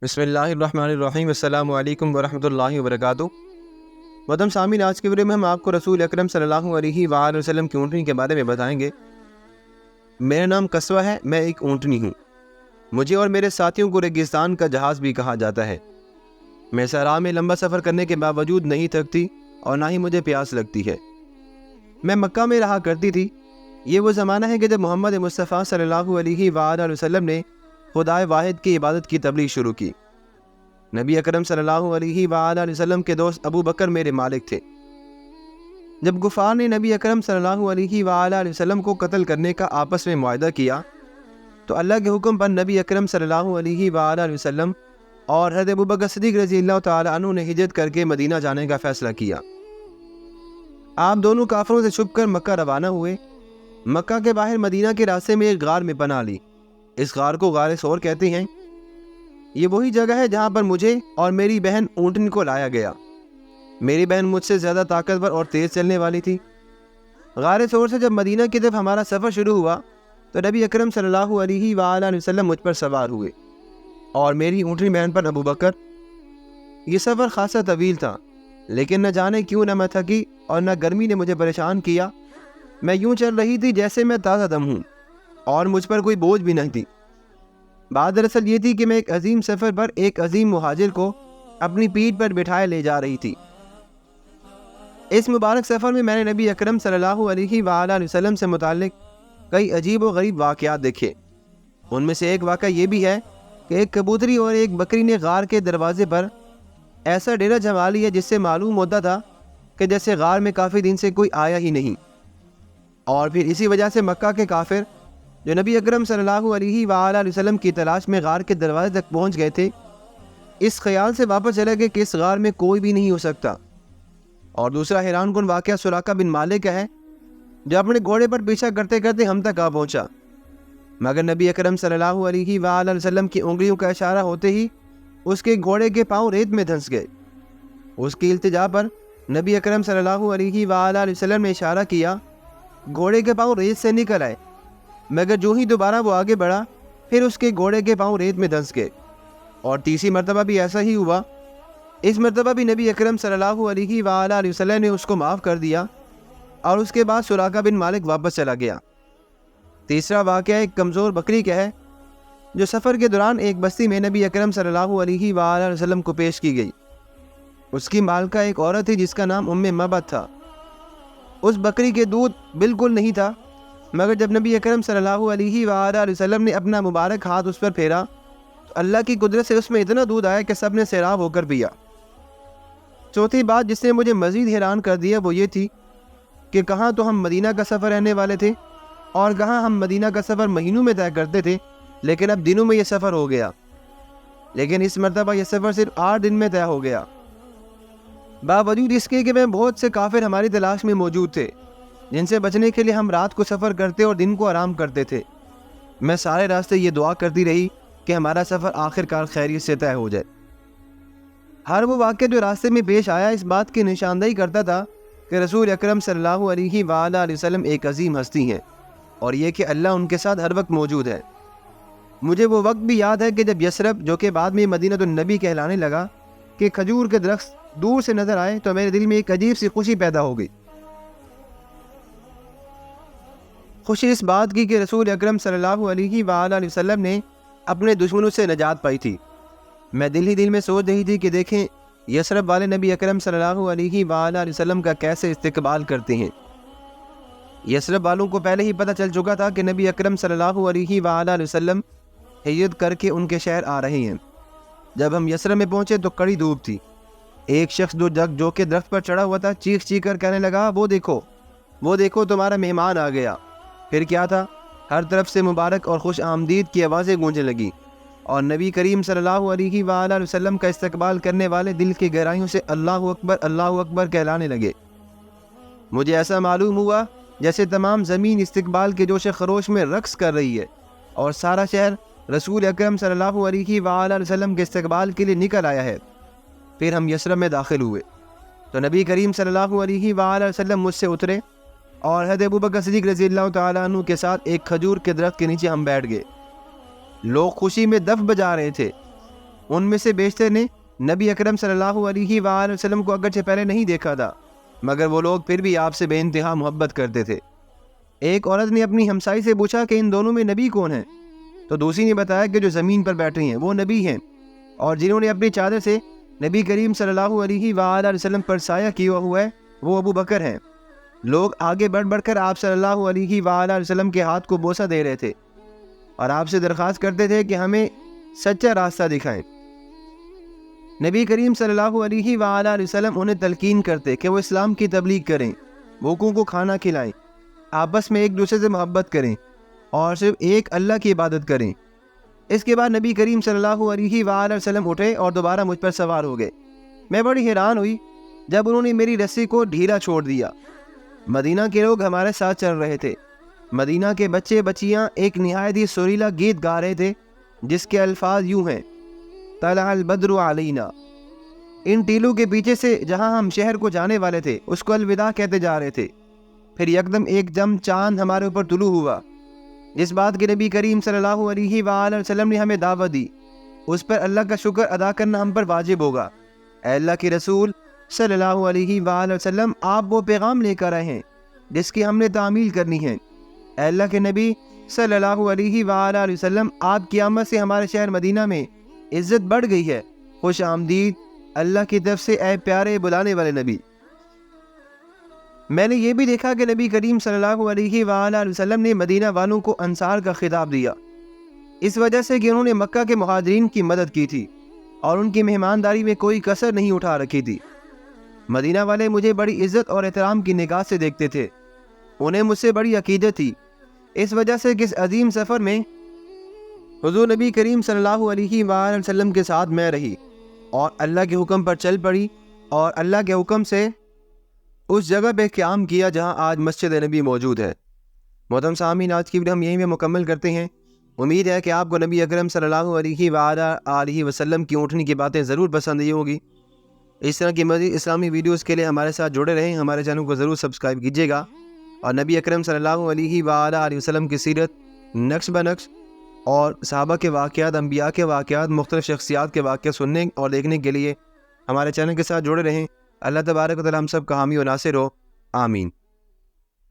بسم اللہ الرحمن الرحیم۔ السلام علیکم ورحمۃ اللہ وبرکاتہ۔ محترم سامعین، آج کے ویڈیو میں ہم آپ کو رسول اکرم صلی اللہ علیہ وآلہ وسلم کی اونٹنی کے بارے میں بتائیں گے۔ میرا نام قصوہ ہے، میں ایک اونٹنی ہوں۔ مجھے اور میرے ساتھیوں کو ریگستان کا جہاز بھی کہا جاتا ہے۔ میں صحرا میں لمبا سفر کرنے کے باوجود نہیں تھکتی اور نہ ہی مجھے پیاس لگتی ہے۔ میں مکہ میں رہا کرتی تھی۔ یہ وہ زمانہ ہے کہ جب محمد مصطفیٰ صلی اللہ علیہ وآلہ وسلم نے خدائے واحد کی عبادت کی تبلیغ شروع کی۔ نبی اکرم صلی اللہ علیہ وآلہ وسلم کے دوست ابو بکر میرے مالک تھے۔ جب غفار نے نبی اکرم صلی اللہ علیہ وآلہ وسلم کو قتل کرنے کا آپس میں معاہدہ کیا تو اللہ کے حکم پر نبی اکرم صلی اللہ علیہ وآلہ وسلم اور حضرت ابو بکر صدیق رضی اللہ تعالیٰ عنہ نے ہجرت کر کے مدینہ جانے کا فیصلہ کیا۔ آپ دونوں کافروں سے چھپ کر مکہ روانہ ہوئے۔ مکہ کے باہر مدینہ کے راستے میں ایک غار میں پناہ لی۔ اس غار کو غار ثور کہتے ہیں۔ یہ وہی جگہ ہے جہاں پر مجھے اور میری بہن اونٹنی کو لایا گیا۔ میری بہن مجھ سے زیادہ طاقتور اور تیز چلنے والی تھی۔ غار ثور سے جب مدینہ کی طرف ہمارا سفر شروع ہوا تو نبی اکرم صلی اللہ علیہ وآلہ وسلم مجھ پر سوار ہوئے اور میری اونٹنی بہن پر ابو بکر۔ یہ سفر خاصا طویل تھا، لیکن نہ جانے کیوں نہ میں تھکی اور نہ گرمی نے مجھے پریشان کیا۔ میں یوں چل رہی تھی جیسے میں تازہ دم ہوں اور مجھ پر کوئی بوجھ بھی نہیں تھی۔ بات دراصل یہ تھی کہ میں ایک عظیم سفر پر ایک عظیم مہاجر کو اپنی پیٹھ پر بٹھائے لے جا رہی تھی۔ اس مبارک سفر میں نے نبی اکرم صلی اللہ علیہ وآلہ وسلم سے متعلق کئی عجیب و غریب واقعات دیکھے۔ ان میں سے ایک واقعہ یہ بھی ہے کہ ایک کبوتری اور ایک بکری نے غار کے دروازے پر ایسا ڈیرا جما لیا جس سے معلوم ہوتا تھا کہ جیسے غار میں کافی دن سے کوئی آیا ہی نہیں، اور پھر اسی وجہ سے مکہ کے کافر جو نبی اکرم صلی اللہ علیہ وآلہ وسلم کی تلاش میں غار کے دروازے تک پہنچ گئے تھے، اس خیال سے واپس چلے گئے کہ اس غار میں کوئی بھی نہیں ہو سکتا۔ اور دوسرا حیران کن واقعہ سراقہ بن مالک کا ہے، جو اپنے گھوڑے پر پیچھا کرتے کرتے ہم تک آ پہنچا، مگر نبی اکرم صلی اللہ علیہ وآلہ وسلم کی انگلیوں کا اشارہ ہوتے ہی اس کے گھوڑے کے پاؤں ریت میں دھنس گئے۔ اس کی التجا پر نبی اکرم صلی اللہ علیہ وآلہ وسلم نے اشارہ کیا، گھوڑے کے پاؤں ریت سے نکل آئے، مگر جو ہی دوبارہ وہ آگے بڑھا پھر اس کے گھوڑے کے پاؤں ریت میں دھنس گئے۔ اور تیسری مرتبہ بھی ایسا ہی ہوا۔ اس مرتبہ بھی نبی اکرم صلی اللہ علیہ وآلہ وسلم نے اس کو معاف کر دیا اور اس کے بعد سراقہ بن مالک واپس چلا گیا۔ تیسرا واقعہ ایک کمزور بکری کا ہے جو سفر کے دوران ایک بستی میں نبی اکرم صلی اللہ علیہ وآلہ وسلم کو پیش کی گئی۔ اس کی مالکہ ایک عورت تھی جس کا نام ام مبت تھا۔ اس بکری کے دودھ بالکل نہیں تھا، مگر جب نبی اکرم صلی اللہ علیہ وآلہ وسلم نے اپنا مبارک ہاتھ اس پر پھیرا تو اللہ کی قدرت سے اس میں اتنا دودھ آیا کہ سب نے سیراب ہو کر پیا۔ چوتھی بات جس نے مجھے مزید حیران کر دیا وہ یہ تھی کہ کہاں تو ہم مدینہ کا سفر رہنے والے تھے اور کہاں ہم مدینہ کا سفر مہینوں میں طے کرتے تھے، لیکن اب دنوں میں یہ سفر ہو گیا۔ لیکن اس مرتبہ یہ سفر صرف 8 دن میں طے ہو گیا، باوجود اس کے کہ میں بہت سے کافر ہماری تلاش میں موجود تھے جن سے بچنے کے لیے ہم رات کو سفر کرتے اور دن کو آرام کرتے تھے۔ میں سارے راستے یہ دعا کرتی رہی کہ ہمارا سفر آخر کار خیریت سے طے ہو جائے۔ ہر وہ واقعہ جو راستے میں پیش آیا اس بات کی نشاندہی کرتا تھا کہ رسول اکرم صلی اللہ علیہ وآلہ وسلم ایک عظیم ہستی ہیں، اور یہ کہ اللہ ان کے ساتھ ہر وقت موجود ہے۔ مجھے وہ وقت بھی یاد ہے کہ جب یثرب، جو کہ بعد میں مدینہ النبی کہلانے لگا، کہ کھجور کے درخت دور سے نظر آئے تو میرے دل میں ایک عجیب سی خوشی پیدا ہو گئی۔ خوشی اس بات کی کہ رسول اکرم صلی اللہ علیہ وآلہ وسلم نے اپنے دشمنوں سے نجات پائی تھی۔ میں دل ہی دل میں سوچ رہی تھی کہ دیکھیں یثرب والے نبی اکرم صلی اللہ علیہ وآلہ وسلم کا کیسے استقبال کرتے ہیں۔ یثرب والوں کو پہلے ہی پتہ چل چکا تھا کہ نبی اکرم صلی اللہ علیہ وآلہ وسلم ہجرت کر کے ان کے شہر آ رہے ہیں۔ جب ہم یثرب میں پہنچے تو کڑی دھوپ تھی۔ ایک شخص جو کہ درخت پر چڑھا ہوا تھا چیخ چیخ کر کہنے لگا، وہ دیکھو تمہارا مہمان آ گیا۔ پھر کیا تھا، ہر طرف سے مبارک اور خوش آمدید کی آوازیں گونجنے لگی اور نبی کریم صلی اللہ علیہ وآلہ وسلم کا استقبال کرنے والے دل کی گہرائیوں سے اللہ اکبر کہلانے لگے۔ مجھے ایسا معلوم ہوا جیسے تمام زمین استقبال کے جوش خروش میں رقص کر رہی ہے اور سارا شہر رسول اکرم صلی اللہ علیہ وآلہ وسلم کے استقبال کے لیے نکل آیا ہے۔ پھر ہم یثرب میں داخل ہوئے تو نبی کریم صلی اللہ علیہ وآلہ وسلم مجھ سے اترے اور حضرت ابو بکر صدیق رضی اللہ تعالیٰ عنہ کے ساتھ ایک کھجور کے درخت کے نیچے ہم بیٹھ گئے۔ لوگ خوشی میں دف بجا رہے تھے۔ ان میں سے بیشتر نے نبی اکرم صلی اللہ علیہ وآلہ وسلم کو اگرچہ پہلے نہیں دیکھا تھا، مگر وہ لوگ پھر بھی آپ سے بے انتہا محبت کرتے تھے۔ ایک عورت نے اپنی ہمسائی سے پوچھا کہ ان دونوں میں نبی کون ہیں؟ تو دوسری نے بتایا کہ جو زمین پر بیٹھے ہیں وہ نبی ہیں، اور جنہوں نے اپنی چادر سے نبی کریم صلی اللہ علیہ وآلہ وسلم پر سایہ کیا ہوا ہے وہ ابو بکر ہیں۔ لوگ آگے بڑھ بڑھ کر آپ صلی اللہ علیہ وآلہ وسلم کے ہاتھ کو بوسہ دے رہے تھے اور آپ سے درخواست کرتے تھے کہ ہمیں سچا راستہ دکھائیں۔ نبی کریم صلی اللہ علیہ وآلہ وسلم انہیں تلقین کرتے کہ وہ اسلام کی تبلیغ کریں، بھوکوں کو کھانا کھلائیں، آپس میں ایک دوسرے سے محبت کریں اور صرف ایک اللہ کی عبادت کریں۔ اس کے بعد نبی کریم صلی اللہ علیہ وآلہ وسلم اٹھے اور دوبارہ مجھ پر سوار ہو گئے۔ میں بڑی حیران ہوئی جب انہوں نے میری رسی کو ڈھیلا چھوڑ دیا۔ مدینہ کے لوگ ہمارے ساتھ چل رہے تھے۔ مدینہ کے بچے بچیاں ایک نہایت ہی سریلا گیت گا رہے تھے جس کے الفاظ یوں ہیں: طلع البدر علینا۔ ان ٹیلوں کے پیچھے سے جہاں ہم شہر کو جانے والے تھے اس کو الوداع کہتے جا رہے تھے۔ پھر یکدم ایک دم چاند ہمارے اوپر طلوع ہوا۔ جس بات کی نبی کریم صلی اللہ علیہ وآلہ وسلم نے ہمیں دعوت دی اس پر اللہ کا شکر ادا کرنا ہم پر واجب ہوگا۔ اے اللہ کے رسول صلی اللہ علیہ وآلہ وسلم، آپ وہ پیغام لے کر آئے ہیں جس کی ہم نے تعمیل کرنی ہے۔ اے اللہ کے نبی صلی اللہ علیہ وآلہ وسلم، آپ کی آمد سے ہمارے شہر مدینہ میں عزت بڑھ گئی ہے۔ خوش آمدید اللہ کی طرف سے اے پیارے بلانے والے نبی۔ میں نے یہ بھی دیکھا کہ نبی کریم صلی اللہ علیہ وآلہ وسلم نے مدینہ والوں کو انصار کا خطاب دیا، اس وجہ سے کہ انہوں نے مکہ کے مہاجرین کی مدد کی تھی اور ان کی مہمانداری میں کوئی کسر نہیں اٹھا رکھی تھی۔ مدینہ والے مجھے بڑی عزت اور احترام کی نگاہ سے دیکھتے تھے، انہیں مجھ سے بڑی عقیدت تھی، اس وجہ سے کہ اس عظیم سفر میں حضور نبی کریم صلی اللہ علیہ وآلہ وسلم کے ساتھ میں رہی اور اللہ کے حکم پر چل پڑی اور اللہ کے حکم سے اس جگہ پہ قیام کیا جہاں آج مسجد نبی موجود ہے۔ محترم سامعین، آج کی ویڈیو ہم یہیں پہ مکمل کرتے ہیں۔ امید ہے کہ آپ کو نبی اکرم صلی اللہ علیہ وآلہ وسلم کی اونٹنی کی باتیں ضرور پسند آئی ہوگی۔ اس طرح کی مزید اسلامی ویڈیوز کے لیے ہمارے ساتھ جڑے رہیں، ہمارے چینل کو ضرور سبسکرائب کیجیے گا اور نبی اکرم صلی اللہ علیہ وآلہ وسلم کی سیرت نقش بنقش اور صحابہ کے واقعات، انبیاء کے واقعات، مختلف شخصیات کے واقعات سننے اور دیکھنے کے لیے ہمارے چینل کے ساتھ جڑے رہیں۔ اللہ تبارک و تعالی ہم سب کا حامی و ناصر ہو، آمین۔